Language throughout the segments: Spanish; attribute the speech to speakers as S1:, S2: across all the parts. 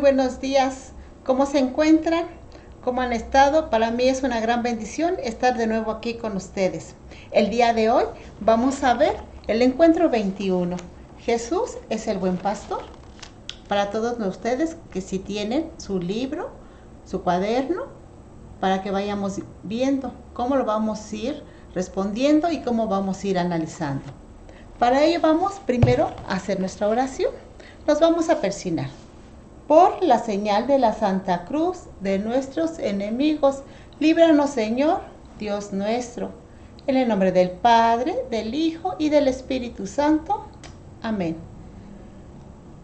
S1: buenos días. ¿Cómo se encuentran? ¿Cómo han estado? Para mí es una gran bendición estar de nuevo aquí con ustedes. El día de hoy vamos a ver el encuentro 21. Jesús es el buen pastor. Para todos ustedes que si tienen su libro, su cuaderno, para que vayamos viendo cómo lo vamos a ir respondiendo y cómo vamos a ir analizando. Para ello vamos primero a hacer nuestra oración. Nos vamos a persignar. Por la señal de la Santa Cruz de nuestros enemigos, líbranos, Señor, Dios nuestro. En el nombre del Padre, del Hijo y del Espíritu Santo. Amén.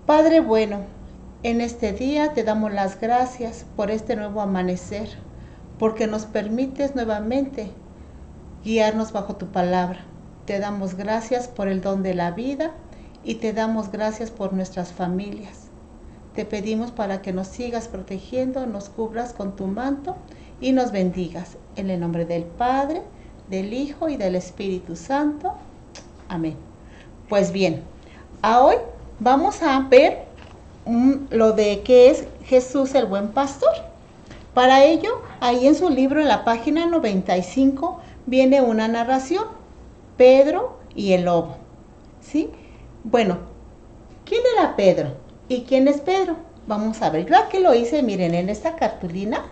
S1: Padre bueno, en este día te damos las gracias por este nuevo amanecer, porque nos permites nuevamente guiarnos bajo tu palabra. Te damos gracias por el don de la vida y te damos gracias por nuestras familias. Te pedimos para que nos sigas protegiendo, nos cubras con tu manto y nos bendigas. En el nombre del Padre, del Hijo y del Espíritu Santo. Amén. Pues bien, hoy vamos a ver lo de qué es Jesús el buen pastor. Para ello, ahí en su libro, en la página 95, viene una narración. Pedro y el lobo. ¿Sí? Bueno, ¿quién era Pedro? ¿Y quién es Pedro? Vamos a ver. Yo aquí lo hice, miren, en esta cartulina.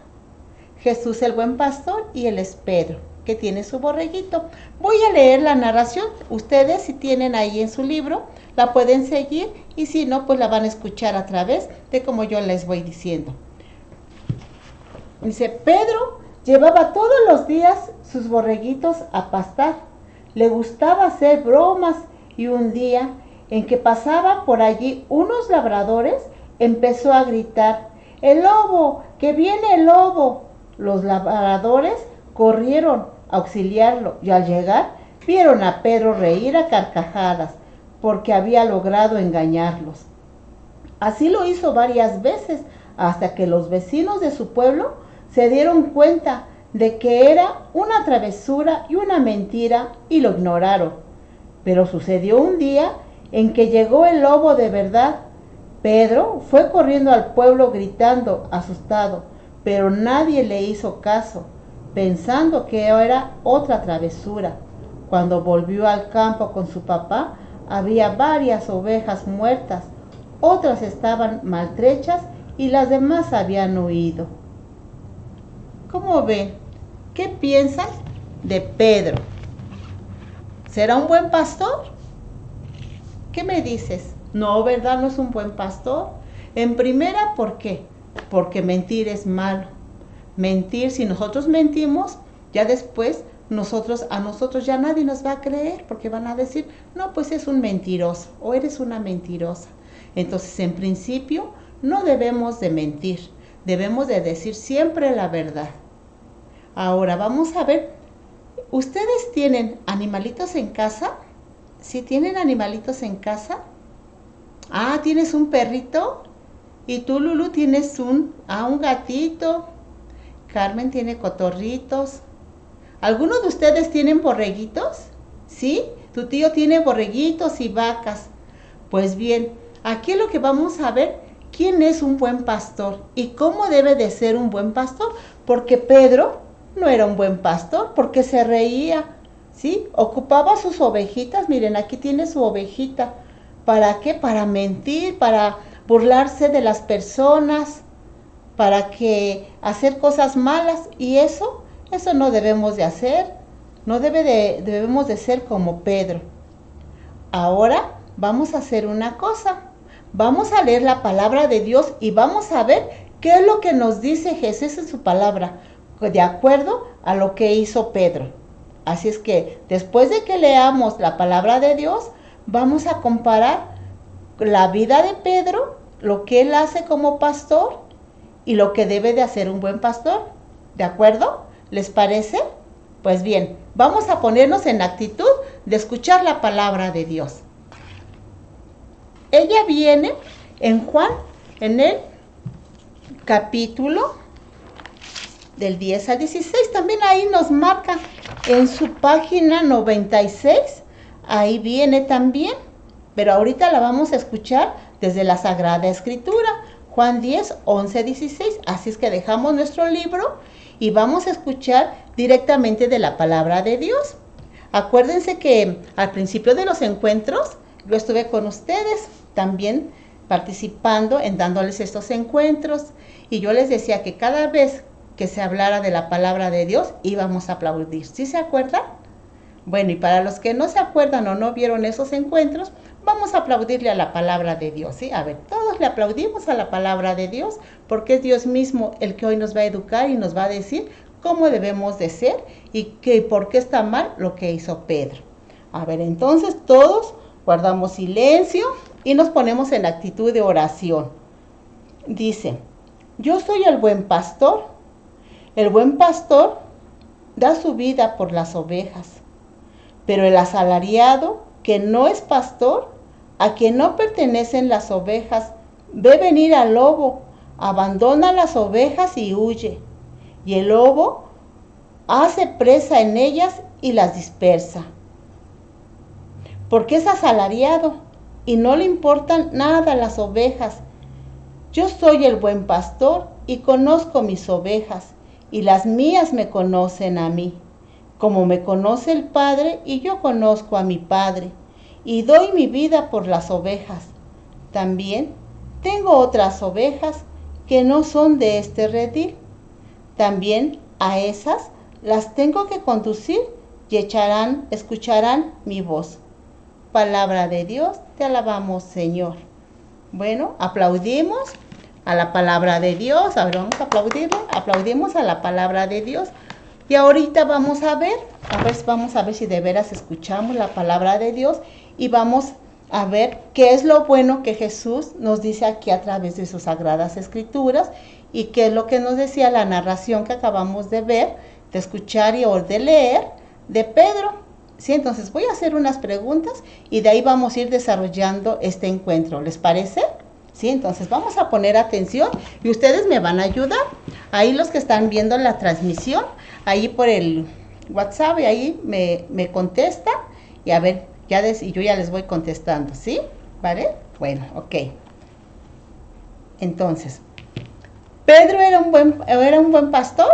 S1: Jesús el buen pastor y él es Pedro, que tiene su borreguito. Voy a leer la narración. Ustedes, si tienen ahí en su libro, la pueden seguir. Y si no, pues la van a escuchar a través de como yo les voy diciendo. Dice, Pedro llevaba todos los días sus borreguitos a pastar. Le gustaba hacer bromas y un día en que pasaba por allí unos labradores, empezó a gritar, ¡el lobo! ¡Que viene el lobo! Los labradores corrieron a auxiliarlo y al llegar vieron a Pedro reír a carcajadas porque había logrado engañarlos. Así lo hizo varias veces hasta que los vecinos de su pueblo se dieron cuenta de que era una travesura y una mentira y lo ignoraron. Pero sucedió un día en que llegó el lobo de verdad. Pedro fue corriendo al pueblo gritando, asustado, pero nadie le hizo caso, pensando que era otra travesura. Cuando volvió al campo con su papá, había varias ovejas muertas, otras estaban maltrechas y las demás habían huido. ¿Cómo ven? ¿Qué piensan de Pedro? ¿Será un buen pastor? ¿Qué me dices? No, ¿verdad? No es un buen pastor. En primera, ¿por qué? Porque mentir es malo. Mentir, si nosotros mentimos, ya después a nosotros ya nadie nos va a creer, porque van a decir, no, pues es un mentiroso o eres una mentirosa. Entonces, en principio, no debemos de mentir. Debemos de decir siempre la verdad. Ahora, vamos a ver, ¿ustedes tienen animalitos en casa? ¿Sí tienen animalitos en casa? Ah, ¿tienes un perrito? ¿Y tú, Lulu, tienes un gatito? Carmen tiene cotorritos. ¿Algunos de ustedes tienen borreguitos? ¿Sí? Tu tío tiene borreguitos y vacas. Pues bien, aquí lo que vamos a ver, ¿quién es un buen pastor? ¿Y cómo debe de ser un buen pastor? Porque Pedro no era un buen pastor, porque se reía. ¿Sí? Ocupaba sus ovejitas, miren, aquí tiene su ovejita. ¿Para qué? Para mentir, para burlarse de las personas, para que hacer cosas malas. Y eso no debemos de hacer. Debemos de ser como Pedro. Ahora vamos a hacer una cosa. Vamos a leer la palabra de Dios y vamos a ver qué es lo que nos dice Jesús en su palabra, de acuerdo a lo que hizo Pedro. Así es que después de que leamos la palabra de Dios, vamos a comparar la vida de Pedro, lo que él hace como pastor y lo que debe de hacer un buen pastor. ¿De acuerdo? ¿Les parece? Pues bien, vamos a ponernos en actitud de escuchar la palabra de Dios. Ella viene en Juan, en el capítulo del 10 al 16, también ahí nos marca en su página 96, ahí viene también, pero ahorita la vamos a escuchar desde la Sagrada Escritura. Juan 10, 11, 16. Así es que dejamos nuestro libro y vamos a escuchar directamente de la palabra de Dios. Acuérdense que al principio de los encuentros yo estuve con ustedes también participando en dándoles estos encuentros y yo les decía que cada vez que se hablara de la palabra de Dios íbamos a aplaudir. ¿Sí se acuerdan? Bueno, y para los que no se acuerdan o no vieron esos encuentros, vamos a aplaudirle a la palabra de Dios, ¿sí? A ver, todos le aplaudimos a la palabra de Dios porque es Dios mismo el que hoy nos va a educar y nos va a decir cómo debemos de ser y por qué está mal lo que hizo Pedro. A ver, entonces todos guardamos silencio y nos ponemos en actitud de oración. Dice, yo soy el buen pastor. El buen pastor da su vida por las ovejas, pero el asalariado que no es pastor, a quien no pertenecen las ovejas, ve venir al lobo, abandona las ovejas y huye. Y el lobo hace presa en ellas y las dispersa. Porque es asalariado y no le importan nada las ovejas. Yo soy el buen pastor y conozco mis ovejas, y las mías me conocen a mí, como me conoce el Padre y yo conozco a mi Padre, y doy mi vida por las ovejas. También tengo otras ovejas que no son de este redil. También a esas las tengo que conducir y escucharán mi voz. Palabra de Dios, te alabamos, Señor. Bueno, aplaudimos a la palabra de Dios. Ahora vamos a aplaudimos a la palabra de Dios. Y ahorita vamos a ver si de veras escuchamos la palabra de Dios y vamos a ver qué es lo bueno que Jesús nos dice aquí a través de sus sagradas escrituras y qué es lo que nos decía la narración que acabamos de ver, de escuchar y de leer de Pedro. Sí, entonces voy a hacer unas preguntas y de ahí vamos a ir desarrollando este encuentro. ¿Les parece? Sí, entonces vamos a poner atención y ustedes me van a ayudar. Ahí los que están viendo la transmisión, ahí por el WhatsApp y ahí me contestan y a ver, y yo ya les voy contestando, ¿sí? ¿Vale? Bueno, ok. Entonces, ¿Pedro era un buen pastor?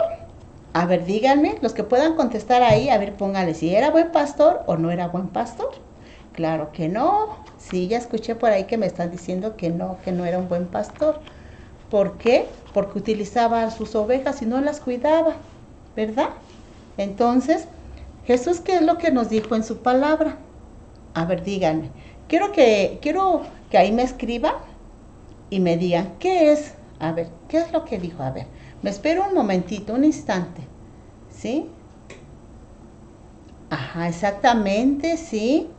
S1: A ver, díganme, los que puedan contestar ahí, a ver, pónganle si era buen pastor o no era buen pastor. Claro que no. Sí, ya escuché por ahí que me están diciendo que no era un buen pastor. ¿Por qué? Porque utilizaba a sus ovejas y no las cuidaba, ¿verdad? Entonces, Jesús, ¿qué es lo que nos dijo en su palabra? A ver, díganme. Quiero que ahí me escriban y me digan, ¿qué es? A ver, ¿qué es lo que dijo? A ver, me espero un momentito, un instante, ¿sí? Ajá, exactamente, sí.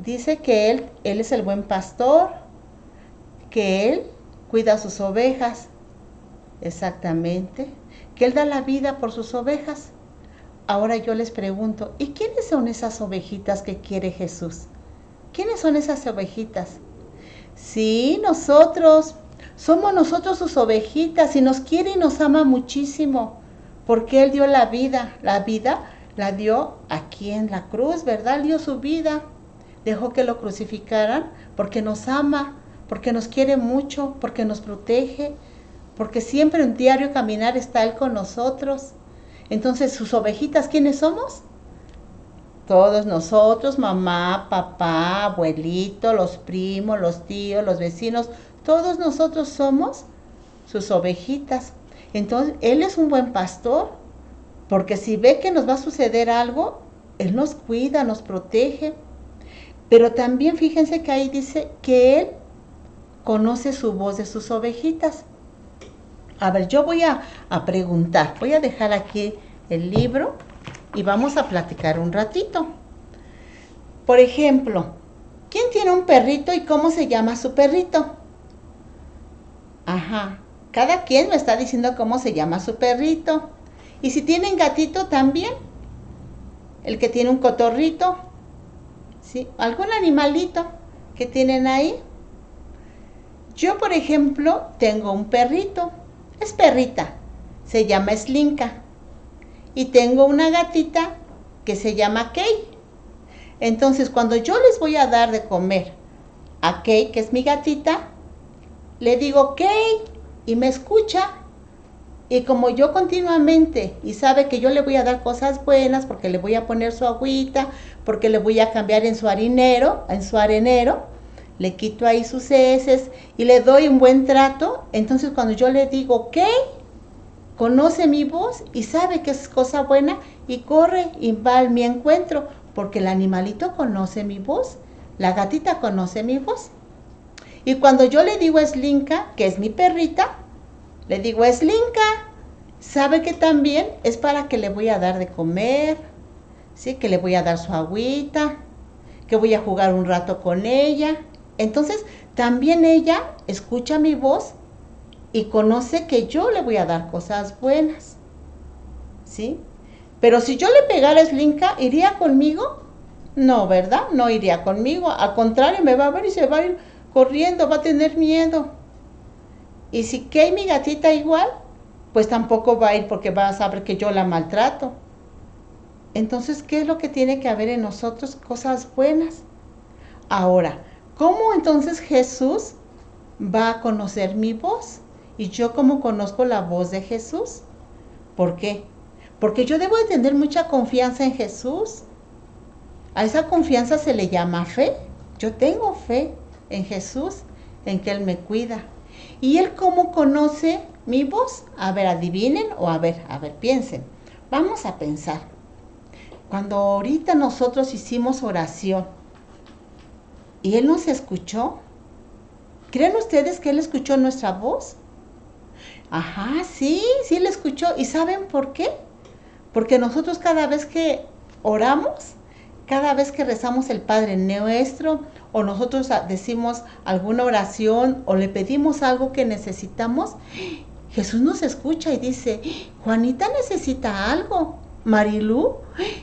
S1: Dice que él es el buen pastor, que él cuida a sus ovejas, exactamente, que él da la vida por sus ovejas. Ahora yo les pregunto, ¿y quiénes son esas ovejitas que quiere Jesús? ¿Quiénes son esas ovejitas? Sí, somos nosotros sus ovejitas y nos quiere y nos ama muchísimo, porque Él dio la vida la dio aquí en la cruz, ¿verdad? Él dio su vida, dejó que lo crucificaran porque nos ama, porque nos quiere mucho, porque nos protege, porque siempre en diario caminar está Él con nosotros. Entonces, sus ovejitas, ¿quiénes somos? Todos nosotros, mamá, papá, abuelito, los primos, los tíos, los vecinos, todos nosotros somos sus ovejitas. Entonces, Él es un buen pastor, porque si ve que nos va a suceder algo, Él nos cuida, nos protege. Pero también fíjense que ahí dice que Él conoce su voz de sus ovejitas. A ver, yo voy a preguntar, voy a dejar aquí el libro y vamos a platicar un ratito. Por ejemplo, ¿quién tiene un perrito y cómo se llama su perrito? Ajá, cada quien me está diciendo cómo se llama su perrito. Y si tienen gatito también, el que tiene un cotorrito, ¿sí? ¿Algún animalito que tienen ahí? Yo, por ejemplo, tengo un perrito, es perrita, se llama Slinka. Y tengo una gatita que se llama Kay. Entonces, cuando yo les voy a dar de comer a Kay, que es mi gatita, le digo ok y me escucha. Y como yo continuamente, y sabe que yo le voy a dar cosas buenas, porque le voy a poner su agüita, porque le voy a cambiar en su arenero, le quito ahí sus heces y le doy un buen trato, entonces cuando yo le digo ok, conoce mi voz y sabe que es cosa buena y corre y va a mi encuentro, porque el animalito conoce mi voz, la gatita conoce mi voz. Y cuando yo le digo a Slinka, que es mi perrita, le digo Slinka, sabe que también es para que le voy a dar de comer, ¿sí? Que le voy a dar su agüita, que voy a jugar un rato con ella. Entonces, también ella escucha mi voz y conoce que yo le voy a dar cosas buenas, ¿sí? Pero si yo le pegara a Slinka, ¿iría conmigo? No, ¿verdad? No iría conmigo. Al contrario, me va a ver y se va a ir corriendo, va a tener miedo. Y si Kay, mi gatita, igual, pues tampoco va a ir porque va a saber que yo la maltrato. Entonces, ¿qué es lo que tiene que haber en nosotros? Cosas buenas. Ahora, ¿cómo entonces Jesús va a conocer mi voz? ¿Y yo cómo conozco la voz de Jesús? ¿Por qué? Porque yo debo de tener mucha confianza en Jesús. A esa confianza se le llama fe. Yo tengo fe en Jesús, en que Él me cuida. ¿Y Él cómo conoce mi voz? A ver, adivinen o a ver, piensen. Vamos a pensar. Cuando ahorita nosotros hicimos oración y Él nos escuchó, ¿creen ustedes que Él escuchó nuestra voz? Ajá, sí, sí le escuchó. ¿Y saben por qué? Porque nosotros cada vez que oramos, cada vez que rezamos el Padre Nuestro, o nosotros decimos alguna oración, o le pedimos algo que necesitamos, Jesús nos escucha y dice, Juanita necesita algo, Marilú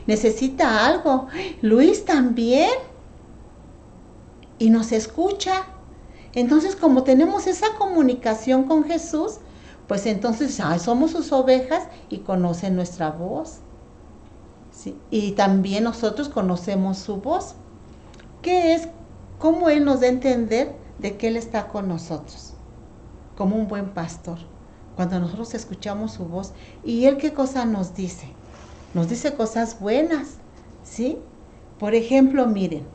S1: necesita algo, Luis también, y nos escucha. Entonces, como tenemos esa comunicación con Jesús, pues entonces somos sus ovejas y conocen nuestra voz. ¿Sí? Y también nosotros conocemos su voz. ¿Qué es? ¿Cómo Él nos da a entender de que Él está con nosotros? Como un buen pastor. Cuando nosotros escuchamos su voz. ¿Y Él qué cosa nos dice? Nos dice cosas buenas. ¿Sí? Por ejemplo, miren.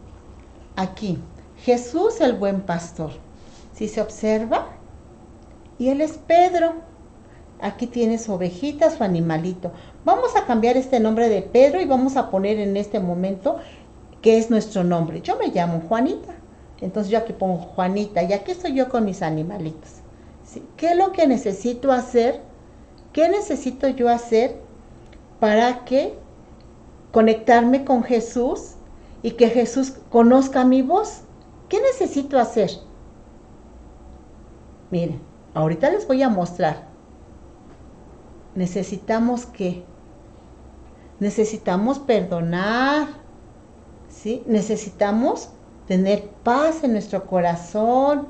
S1: Aquí. Jesús el buen pastor. Si se observa. Y Él es Pedro. Aquí tiene su ovejita, su animalito. Vamos a cambiar este nombre de Pedro y vamos a poner en este momento que es nuestro nombre. Yo me llamo Juanita. Entonces yo aquí pongo Juanita y aquí estoy yo con mis animalitos. ¿Sí? ¿Qué es lo que necesito hacer? ¿Qué necesito yo hacer para que conectarme con Jesús y que Jesús conozca mi voz? ¿Qué necesito hacer? Miren, ahorita les voy a mostrar. Necesitamos ¿qué? Necesitamos perdonar, ¿sí? Necesitamos tener paz en nuestro corazón,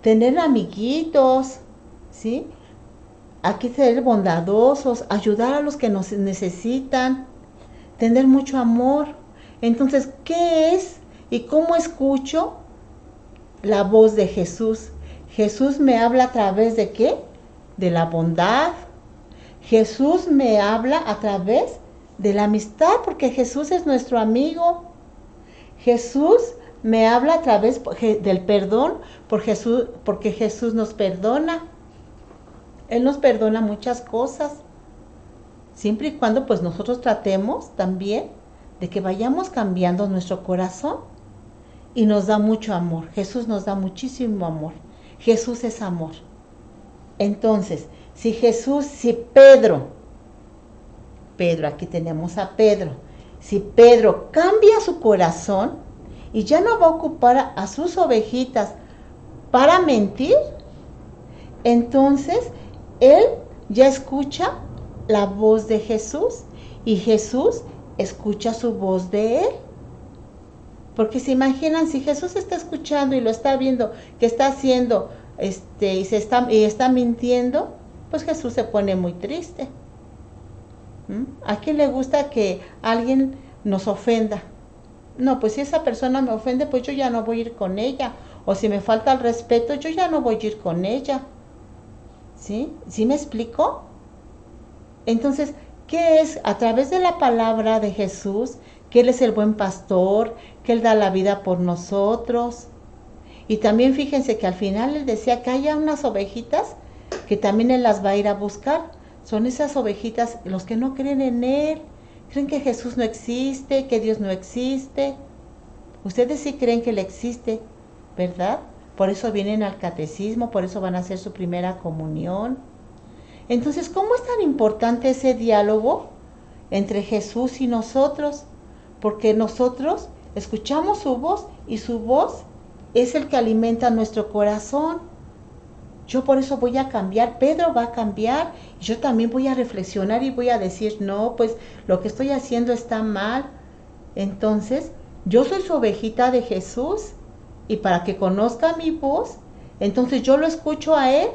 S1: tener amiguitos, ¿sí? Aquí ser bondadosos, ayudar a los que nos necesitan, tener mucho amor. Entonces, ¿qué es y cómo escucho la voz de Jesús? Jesús me habla a través de ¿qué? De la bondad. Jesús me habla a través de la amistad, porque Jesús es nuestro amigo. Jesús me habla a través del perdón, porque Jesús nos perdona. Él nos perdona muchas cosas, siempre y cuando pues nosotros tratemos también de que vayamos cambiando nuestro corazón. Y nos da mucho amor. Jesús nos da muchísimo amor. Jesús es amor. Entonces, si Pedro, aquí tenemos a Pedro, si Pedro cambia su corazón y ya no va a ocupar a sus ovejitas para mentir, entonces él ya escucha la voz de Jesús y Jesús escucha su voz de él. Porque se imaginan, si Jesús está escuchando y lo está viendo, que está haciendo y está mintiendo, pues Jesús se pone muy triste. ¿A quién le gusta que alguien nos ofenda? No, pues si esa persona me ofende, pues yo ya no voy a ir con ella, o si me falta el respeto, yo ya no voy a ir con ella. ¿Sí? ¿Sí me explico? Entonces, ¿qué es? A través de la palabra de Jesús, que Él es el buen pastor, que Él da la vida por nosotros. Y también fíjense que al final Él decía que haya unas ovejitas que también Él las va a ir a buscar. Son esas ovejitas, los que no creen en Él, creen que Jesús no existe, que Dios no existe. Ustedes sí creen que Él existe, ¿verdad? Por eso vienen al catecismo, por eso van a hacer su primera comunión. Entonces, ¿cómo es tan importante ese diálogo entre Jesús y nosotros? Porque nosotros escuchamos su voz y su voz es el que alimenta nuestro corazón. Yo por eso voy a cambiar, Pedro va a cambiar, y yo también voy a reflexionar y voy a decir, no, pues lo que estoy haciendo está mal. Entonces, yo soy su ovejita de Jesús, y para que conozca mi voz, entonces yo lo escucho a Él,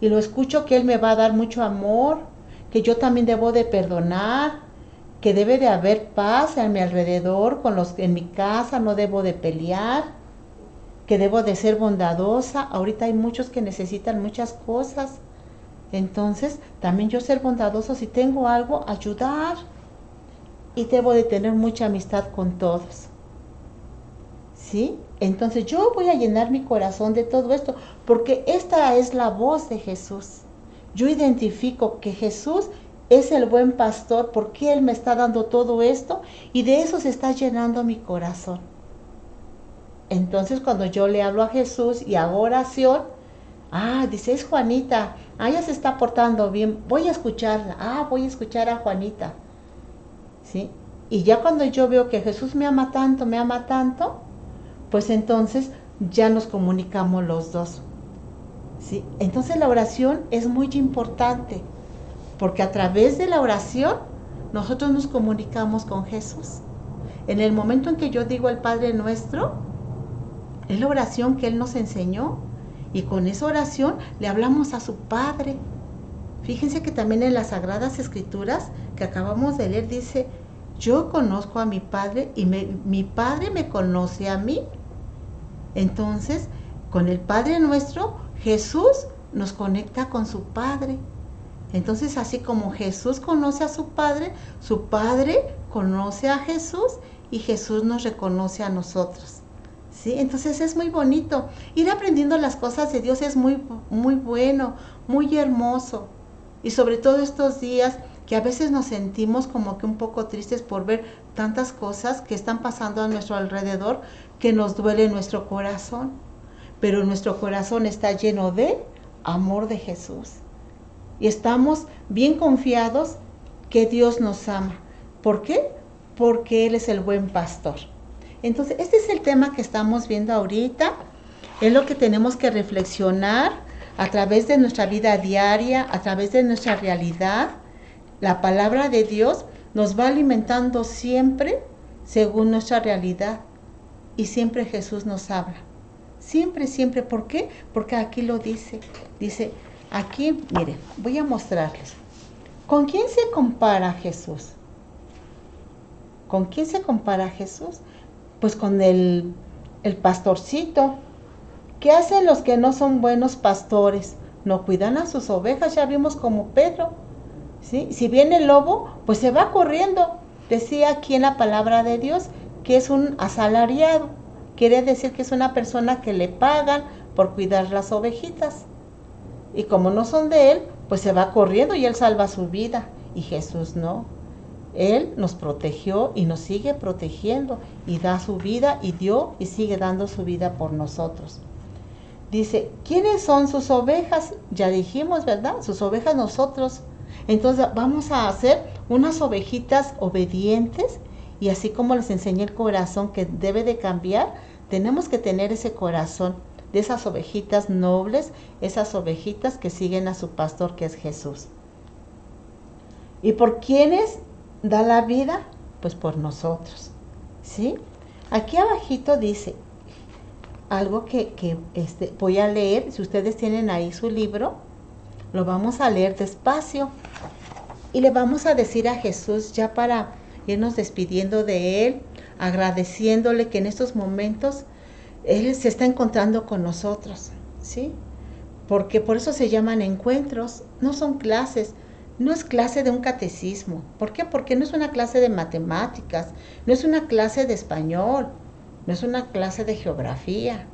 S1: y lo escucho que Él me va a dar mucho amor, que yo también debo de perdonar, que debe de haber paz a mi alrededor, en mi casa no debo de pelear, que debo de ser bondadosa. Ahorita hay muchos que necesitan muchas cosas. Entonces, también yo ser bondadoso, si tengo algo, ayudar. Y debo de tener mucha amistad con todos. ¿Sí? Entonces yo voy a llenar mi corazón de todo esto, porque esta es la voz de Jesús. Yo identifico que Jesús es el buen pastor, porque Él me está dando todo esto, y de eso se está llenando mi corazón. Entonces cuando yo le hablo a Jesús y hago oración, dice, es Juanita, ella se está portando bien, voy a escucharla, voy a escuchar a Juanita, ¿sí? Y ya cuando yo veo que Jesús me ama tanto, pues entonces ya nos comunicamos los dos, ¿sí? Entonces la oración es muy importante, porque a través de la oración nosotros nos comunicamos con Jesús. En el momento en que yo digo el Padre Nuestro, es la oración que Él nos enseñó, y con esa oración le hablamos a su Padre. Fíjense que también en las Sagradas Escrituras que acabamos de leer dice, yo conozco a mi Padre y mi Padre me conoce a mí. Entonces, con el Padre Nuestro, Jesús nos conecta con su Padre. Entonces, así como Jesús conoce a su Padre conoce a Jesús, y Jesús nos reconoce a nosotros. ¿Sí? Entonces es muy bonito. Ir aprendiendo las cosas de Dios es muy, muy bueno, muy hermoso. Y sobre todo estos días que a veces nos sentimos como que un poco tristes por ver tantas cosas que están pasando a nuestro alrededor, que nos duele nuestro corazón. Pero nuestro corazón está lleno de amor de Jesús. Y estamos bien confiados que Dios nos ama. ¿Por qué? Porque Él es el buen pastor. Entonces, este es el tema que estamos viendo ahorita. Es lo que tenemos que reflexionar a través de nuestra vida diaria, a través de nuestra realidad. La palabra de Dios nos va alimentando siempre según nuestra realidad. Y siempre Jesús nos habla. Siempre, siempre. ¿Por qué? Porque aquí lo dice. Dice, aquí, miren, voy a mostrarles. ¿Con quién se compara Jesús? ¿Con quién se compara Jesús? Pues con el pastorcito. ¿Qué hacen los que no son buenos pastores? No cuidan a sus ovejas, ya vimos como Pedro, ¿sí? Si viene el lobo, pues se va corriendo. Decía aquí en la palabra de Dios que es un asalariado. Quiere decir que es una persona que le pagan por cuidar las ovejitas. Y como no son de él, pues se va corriendo y él salva su vida. Y Jesús no. Él nos protegió y nos sigue protegiendo, y da su vida, y dio y sigue dando su vida por nosotros. Dice, ¿quiénes son sus ovejas? Ya dijimos, ¿verdad? Sus ovejas nosotros. Entonces vamos a hacer unas ovejitas obedientes, y así como les enseñé el corazón que debe de cambiar, tenemos que tener ese corazón de esas ovejitas nobles, esas ovejitas que siguen a su pastor, que es Jesús. ¿Y por quiénes da la vida? Pues por nosotros, ¿sí? Aquí abajito dice algo que voy a leer. Si ustedes tienen ahí su libro, lo vamos a leer despacio y le vamos a decir a Jesús, ya para irnos despidiendo de Él, agradeciéndole que en estos momentos Él se está encontrando con nosotros, ¿sí? Porque por eso se llaman encuentros, no son clases, no es clase de un catecismo. ¿Por qué? Porque no es una clase de matemáticas, no es una clase de español, no es una clase de geografía,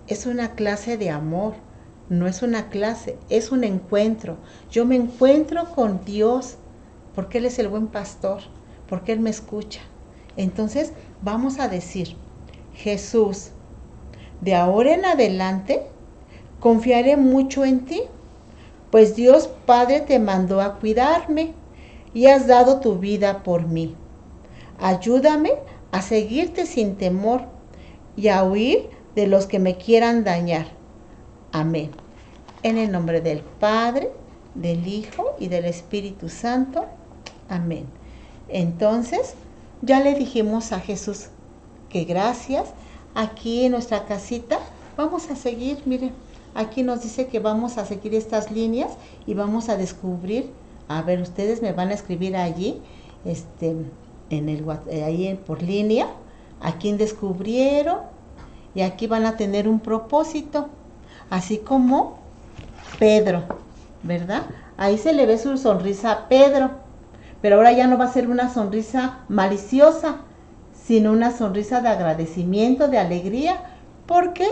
S1: es una clase de amor, no es una clase, es un encuentro. Yo me encuentro con Dios porque Él es el buen pastor, porque Él me escucha. Entonces vamos a decir, Jesús, de ahora en adelante confiaré mucho en ti, pues Dios Padre te mandó a cuidarme y has dado tu vida por mí. Ayúdame a seguirte sin temor y a huir de los que me quieran dañar. Amén. En el nombre del Padre, del Hijo y del Espíritu Santo. Amén. Entonces, ya le dijimos a Jesús que gracias. Aquí en nuestra casita vamos a seguir, miren, aquí nos dice que vamos a seguir estas líneas y vamos a descubrir, a ver, ustedes me van a escribir allí, ahí por línea, a quién descubrieron, y aquí van a tener un propósito, así como Pedro, ¿verdad? Ahí se le ve su sonrisa a Pedro, pero ahora ya no va a ser una sonrisa maliciosa, sino una sonrisa de agradecimiento, de alegría, porque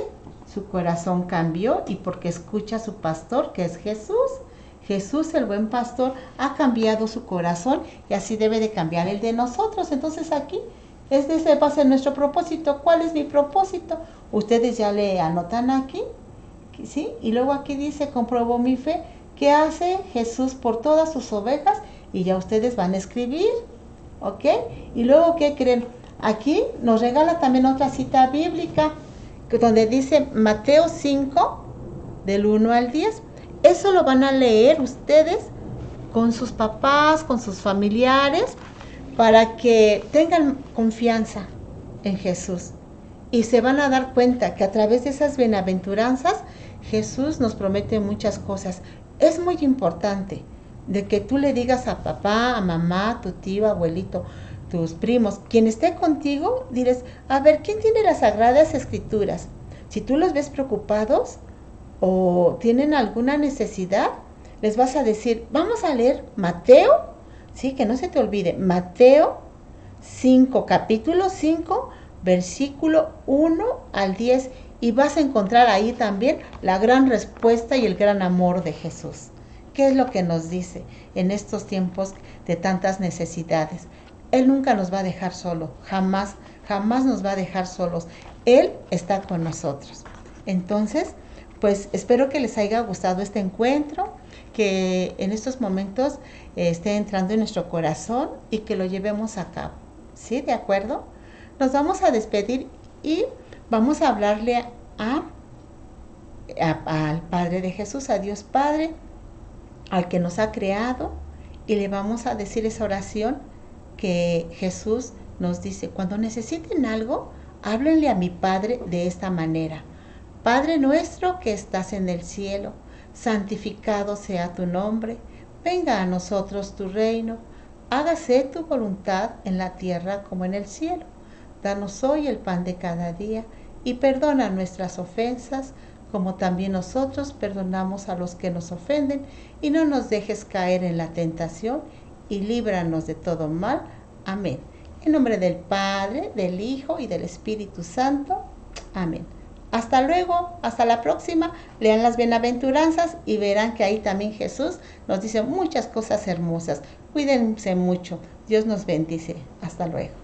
S1: su corazón cambió y porque escucha a su pastor, que es Jesús. Jesús, el buen pastor, ha cambiado su corazón y así debe de cambiar el de nosotros. Entonces aquí, ese va a ser nuestro propósito. ¿Cuál es mi propósito? Ustedes ya le anotan aquí, ¿sí? Y luego aquí dice, comprobó mi fe. ¿Qué hace Jesús por todas sus ovejas? Y ya ustedes van a escribir, ¿ok? Y luego, ¿qué creen? Aquí nos regala también otra cita bíblica, donde dice Mateo 5, del 1 al 10. Eso lo van a leer ustedes con sus papás, con sus familiares, para que tengan confianza en Jesús. Y se van a dar cuenta que a través de esas bienaventuranzas, Jesús nos promete muchas cosas. Es muy importante de que tú le digas a papá, a mamá, tu tío, abuelito, tus primos, quien esté contigo, diles, a ver, ¿quién tiene las Sagradas Escrituras? Si tú los ves preocupados o tienen alguna necesidad, les vas a decir, vamos a leer Mateo, sí, que no se te olvide, Mateo 5, capítulo 5, versículo 1 al 10, y vas a encontrar ahí también la gran respuesta y el gran amor de Jesús. ¿Qué es lo que nos dice en estos tiempos de tantas necesidades? Él nunca nos va a dejar solo, jamás, jamás nos va a dejar solos. Él está con nosotros. Entonces, pues espero que les haya gustado este encuentro, que en estos momentos esté entrando en nuestro corazón y que lo llevemos a cabo. ¿Sí? ¿De acuerdo? Nos vamos a despedir y vamos a hablarle al Padre de Jesús, a Dios Padre, al que nos ha creado, y le vamos a decir esa oración que Jesús nos dice: cuando necesiten algo, háblenle a mi Padre de esta manera: Padre nuestro que estás en el cielo, santificado sea tu nombre, venga a nosotros tu reino, hágase tu voluntad en la tierra como en el cielo. Danos hoy el pan de cada día y perdona nuestras ofensas, como también nosotros perdonamos a los que nos ofenden, y no nos dejes caer en la tentación, y líbranos de todo mal. Amén. En nombre del Padre, del Hijo y del Espíritu Santo. Amén. Hasta luego, hasta la próxima. Lean las bienaventuranzas y verán que ahí también Jesús nos dice muchas cosas hermosas. Cuídense mucho. Dios nos bendice. Hasta luego.